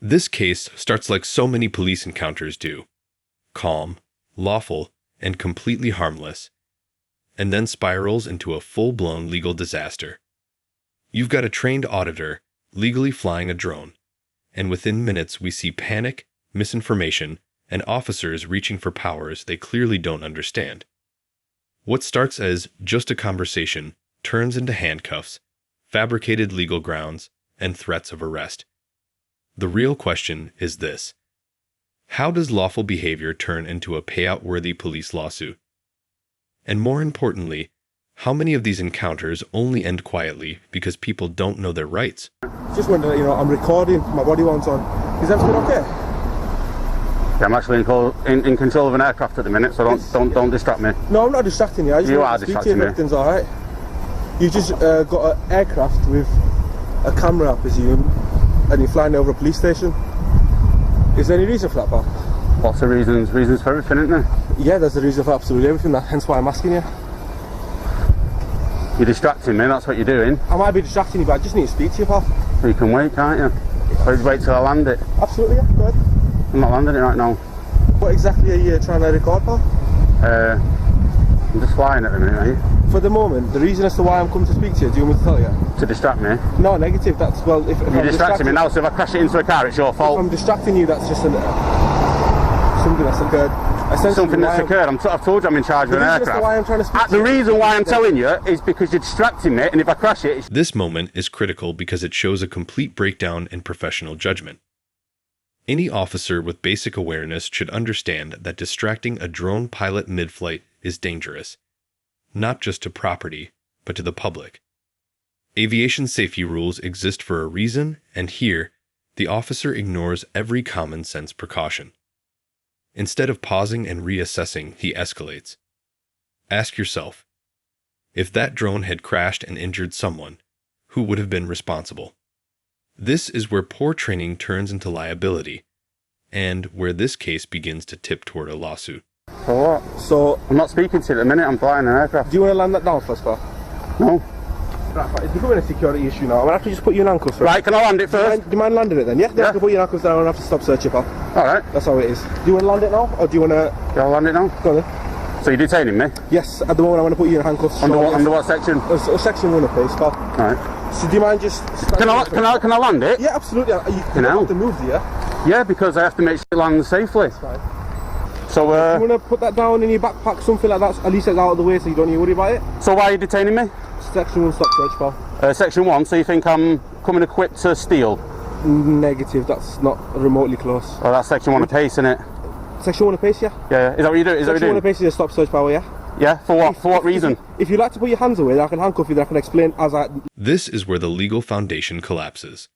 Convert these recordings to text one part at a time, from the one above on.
This case starts like so many police encounters do: calm, lawful, and completely harmless, and then spirals into a full-blown legal disaster. You've got a trained auditor legally flying a drone, and within minutes we see panic, misinformation, and officers reaching for powers they clearly don't understand. What starts as just a conversation turns into handcuffs, fabricated legal grounds, and threats of arrest. The real question is this: how does lawful behavior turn into a payout-worthy police lawsuit? And more importantly, how many of these encounters only end quietly because people don't know their rights? Just wondering, I'm recording, my body warm's on. Is everything okay? Yeah, I'm actually in control of an aircraft at the minute, so don't distract me. No, I'm not distracting you. I just want to speak to you if everything's alright. You just got an aircraft with a camera, I presume, and you're flying over a police station. Is there any reason for that, pal? Lots of reasons for everything, isn't there? Yeah, there's a reason for absolutely everything, hence why I'm asking you. You're distracting me, that's what you're doing. I might be distracting you, but I just need to speak to you, pal. You can wait, can't you? Or wait till I land it. Absolutely, yeah, go ahead. I'm not landing it right now. What exactly are you trying to record, pal? I'm just flying at the minute, mate. For the moment, the reason as to why I'm coming to speak to you, do you want me to tell you? To distract me? No, negative, that's, well, if you're distracting me now, so if I crash it into a car, it's your fault. If I'm distracting you, that's just something that's occurred. Something that's occurred. I've told you I'm in charge of an aircraft. Why I'm trying to speak the reason why I'm telling you is because you're distracting me, and if I crash it... This moment is critical because it shows a complete breakdown in professional judgment. Any officer with basic awareness should understand that distracting a drone pilot mid-flight is dangerous, not just to property, but to the public. Aviation safety rules exist for a reason, and here, the officer ignores every common-sense precaution. Instead of pausing and reassessing, he escalates. Ask yourself, if that drone had crashed and injured someone, who would have been responsible? This is where poor training turns into liability, and where this case begins to tip toward a lawsuit. For what? So, I'm not speaking to you at the minute, I'm flying an aircraft. Do you want to land that down first, pal? No. Right, it's becoming a security issue now. I'm going to have to just put you in handcuffs first. Right, can I land it first? Do you mind landing it then? Yeah? I can put you in handcuffs down and I have to stop searching, pal. Alright. That's how it is. Do you want to land it now, or do you want to... I'll land it now. Go on then. So you're detaining me? Yes, at the moment I want to put you in handcuffs. Under what section? Section 1 of place, pal. Alright. So do you mind just... Can I land it? Yeah, absolutely. You don't have to move, do you? Yeah, because I have to make sure it lands safely. That's fine. So, you want to put that down in your backpack, something like that, at least it's out of the way so you don't need to worry about it? So why are you detaining me? Section 1 stop search, pal. Section 1, so you think I'm coming equipped to steal? Negative, that's not remotely close. Oh, that's Section 1 of pace, isn't it? Section 1 of pace, yeah? Yeah, is that what you do? Section 1 of pace is a stop search power, yeah? Yeah, for what? For what reason? If you like to put your hands away, then I can handcuff you, then I can explain as I... This is where the legal foundation collapses.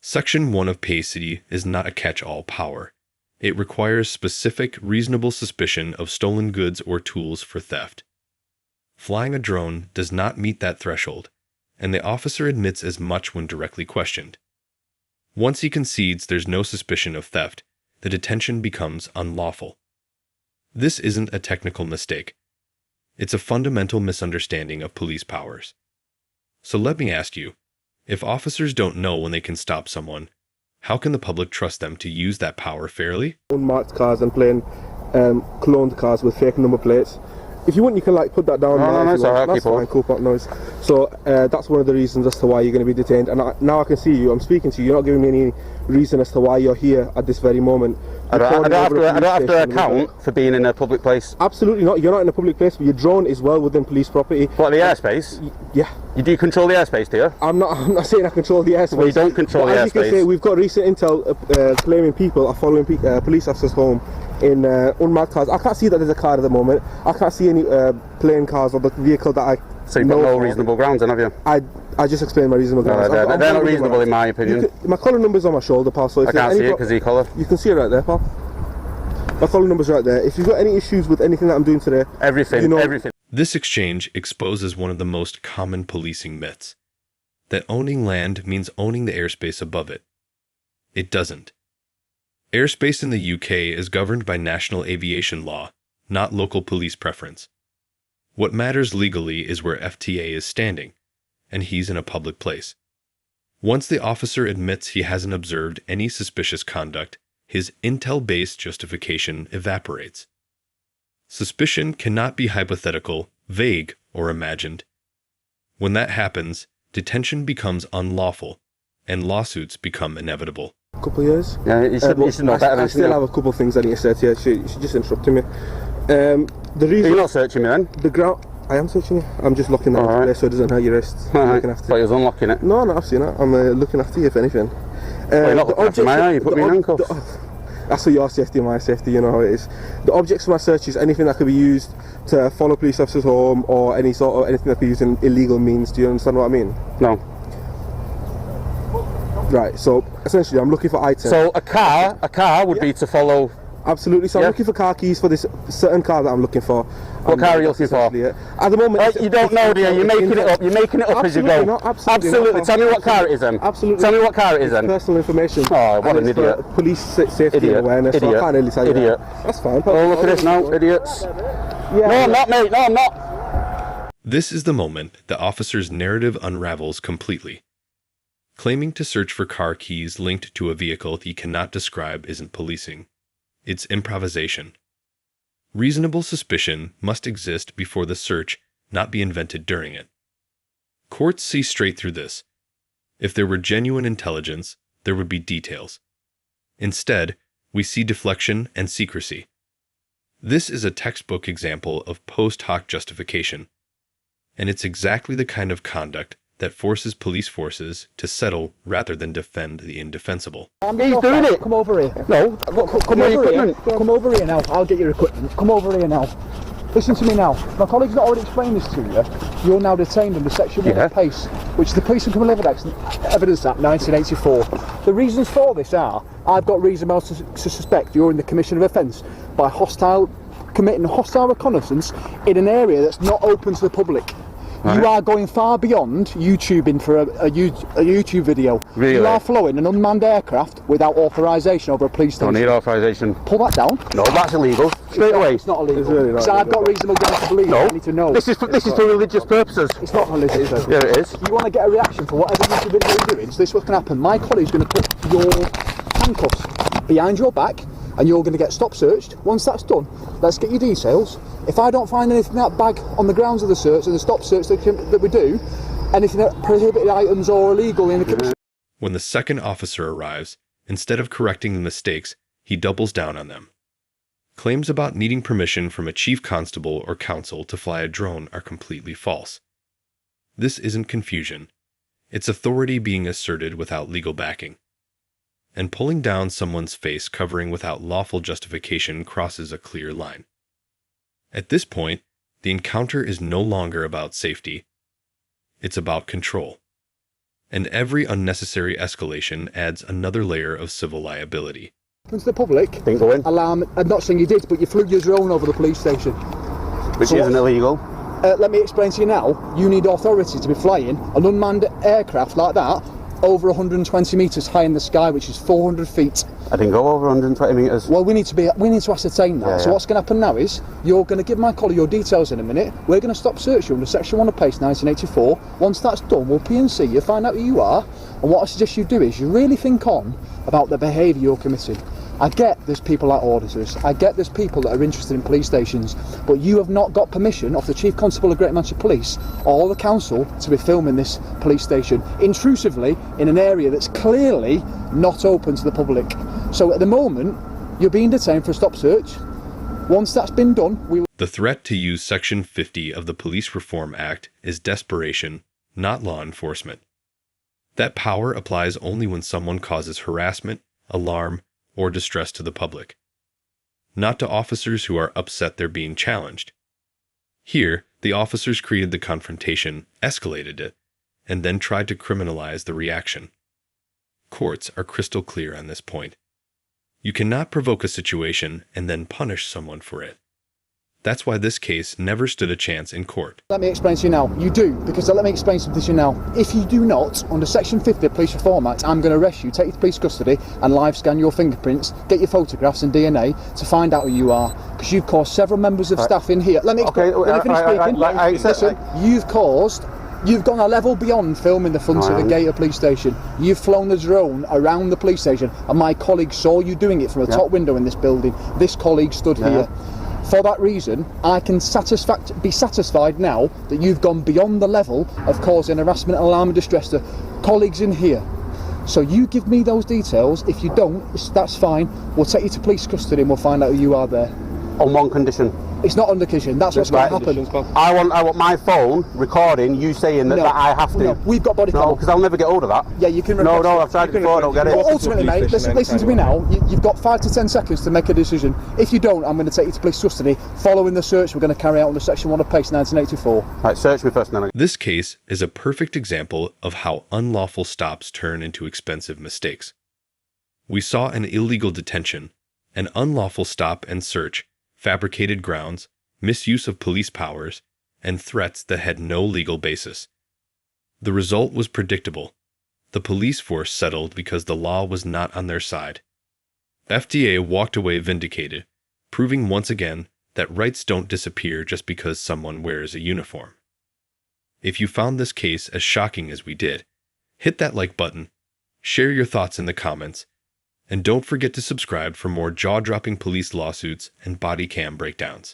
Section 1 of PACE is not a catch-all power. It requires specific, reasonable suspicion of stolen goods or tools for theft. Flying a drone does not meet that threshold, and the officer admits as much when directly questioned. Once he concedes there's no suspicion of theft, the detention becomes unlawful. This isn't a technical mistake. It's a fundamental misunderstanding of police powers. So let me ask you, if officers don't know when they can stop someone, how can the public trust them to use that power fairly? Unmarked cars and playing cloned cars with fake number plates. If you want, you can put that down. No, it's alright, that's fine, cool, noise. So that's one of the reasons as to why you're going to be detained. And now I can see you, I'm speaking to you, you're not giving me any reason as to why you're here at this very moment. I don't have to account for being in a public place. Absolutely not, you're not in a public place, but your drone is well within police property. What, the airspace? Yeah. You do control the airspace, do you? I'm not saying I control the airspace. Well, you don't control the airspace. As you can say, we've got recent intel claiming people are following police officers home in unmarked cars. I can't see that there's a car at the moment. I can't see any plane cars or the vehicle that I So you've got no reasonable grounds then, have you? I just explained my reasonable grounds. No, they're not reasonable in my opinion. My collar number's on my shoulder, pal. So if I can't see it because of your collar. You can see it right there, pal. My collar number's right there. If you've got any issues with anything that I'm doing today... Everything. This exchange exposes one of the most common policing myths. That owning land means owning the airspace above it. It doesn't. Airspace in the UK is governed by national aviation law, not local police preference. What matters legally is where FTA is standing, and he's in a public place. Once the officer admits he hasn't observed any suspicious conduct, his intel-based justification evaporates. Suspicion cannot be hypothetical, vague, or imagined. When that happens, detention becomes unlawful, and lawsuits become inevitable. A couple of years. Yeah, you should know better. I still have a couple of things I need to say to you. She just interrupted me. The reason You're not searching me then? The ground. I am searching you. I'm just looking at it so it doesn't hurt your wrists. Right. Thought you was unlocking it. No, not after you. I'm looking after you if anything. Well, you're not looking after my eye. You put me in handcuffs. That's for your safety and my safety, you know how it is. The objects of my search is anything that could be used to follow police officers home, or anything that could be used in illegal means. Do you understand what I mean? No. Right, so essentially I'm looking for items. So a car would be to follow. Absolutely, so I'm looking for car keys for this certain car that I'm looking for. What car are you looking for? At the moment, you don't know, do you? You're making it up. You're making it up as you go. Not, absolutely. Tell me what car it is then. Absolutely. Tell me what car it is then. Personal information. Oh, what an idiot. Police safety and awareness. Idiot. So I can't really tell you. Idiot. That's fine. Oh, look at this now, idiots. Yeah, no, I'm not, mate. No, I'm not. This is the moment the officer's narrative unravels completely. Claiming to search for car keys linked to a vehicle he cannot describe isn't policing. It's improvisation. Reasonable suspicion must exist before the search, not be invented during it. Courts see straight through this. If there were genuine intelligence, there would be details. Instead, we see deflection and secrecy. This is a textbook example of post hoc justification, and it's exactly the kind of conduct that forces police forces to settle rather than defend the indefensible. He's doing it! Come over here. No, come over here. Come over here now. I'll get your equipment. Come over here now. Listen to me now. My colleague's not already explained this to you. You're now detained under Section 1 of PACE, which is the Police and Criminal Evidence Act 1984. The reasons for this are, I've got reason to suspect you're in the commission of offence by committing hostile reconnaissance in an area that's not open to the public. Right. You are going far beyond YouTubing for a YouTube video. Really? You are flying an unmanned aircraft without authorisation over a police station. Don't need authorisation. Pull that down. No, that's illegal. Straight away. It's not illegal. It's really not so illegal. I've got reasonable grounds to believe. No. I need to know. This is for religious purposes. It's not religious. Yeah, it is. You want to get a reaction for whatever YouTube video you're doing. So this is what's going to happen. My colleague's going to put your handcuffs behind your back, and you're going to get stop searched. Once that's done, let's get your details. If I don't find anything in that bag on the grounds of the search and the stop search that we do, anything that prohibited items or illegal in the commission. When the second officer arrives, instead of correcting the mistakes, he doubles down on them. Claims about needing permission from a chief constable or counsel to fly a drone are completely false. This isn't confusion. It's authority being asserted without legal backing. And pulling down someone's face covering without lawful justification crosses a clear line. At this point, the encounter is no longer about safety. It's about control. And every unnecessary escalation adds another layer of civil liability. To the public, Didn't go in. alarm. I'm not saying you did, but you flew your drone over the police station. Which isn't illegal. Let me explain to you now. You need authority to be flying an unmanned aircraft like that over 120 metres high in the sky, which is 400 feet. I didn't go over 120 metres. Well, we need to ascertain that. Yeah, so what's going to happen now is you're going to give my colleague your details in a minute. We're going to stop search you under Section 1 of PACE 1984. Once that's done, we'll P&C you, find out who you are, and what I suggest you do is you really think on about the behaviour you're committing. I get there's people like auditors, I get there's people that are interested in police stations, but you have not got permission off the Chief Constable of Greater Manchester Police or the Council to be filming this police station intrusively in an area that's clearly not open to the public. So at the moment, you're being detained for a stop search. Once that's been done, we will... The threat to use Section 50 of the Police Reform Act is desperation, not law enforcement. That power applies only when someone causes harassment, alarm, or distress to the public, not to officers who are upset they're being challenged. Here, the officers created the confrontation, escalated it, and then tried to criminalize the reaction. Courts are crystal clear on this point. You cannot provoke a situation and then punish someone for it. That's why this case never stood a chance in court. Let me explain to you now. You do, because let me explain something to you now. If you do not, under Section 50 of the Police Reform Act, I'm going to arrest you, take you to police custody, and live scan your fingerprints, get your photographs and DNA to find out who you are. Because you've caused several members of staff in here. Let me finish speaking. Listen, you've caused You've gone a level beyond filming the front of the gate of police station. You've flown the drone around the police station, and my colleague saw you doing it from a top window in this building. This colleague stood here. For that reason, I can be satisfied now that you've gone beyond the level of causing harassment, alarm and distress to colleagues in here. So you give me those details. If you don't, that's fine. We'll take you to police custody and we'll find out who you are there. On one condition. It's not under condition. That's what's going to happen. I want my phone recording you saying that, that I have to. No, we've got body cam. No, because I'll never get hold of that. Yeah, you can. No, I've tried it before. I don't get it. Well, ultimately, mate, listen to me now. You've got 5 to 10 seconds to make a decision. If you don't, I'm going to take you to police custody. Following the search, we're going to carry out under Section 1 of PACE 1984. Right, search me first, then. This case is a perfect example of how unlawful stops turn into expensive mistakes. We saw an illegal detention, an unlawful stop and search, fabricated grounds, misuse of police powers, and threats that had no legal basis. The result was predictable. The police force settled because the law was not on their side. FTA walked away vindicated, proving once again that rights don't disappear just because someone wears a uniform. If you found this case as shocking as we did, hit that like button, share your thoughts in the comments, and don't forget to subscribe for more jaw-dropping police lawsuits and body cam breakdowns.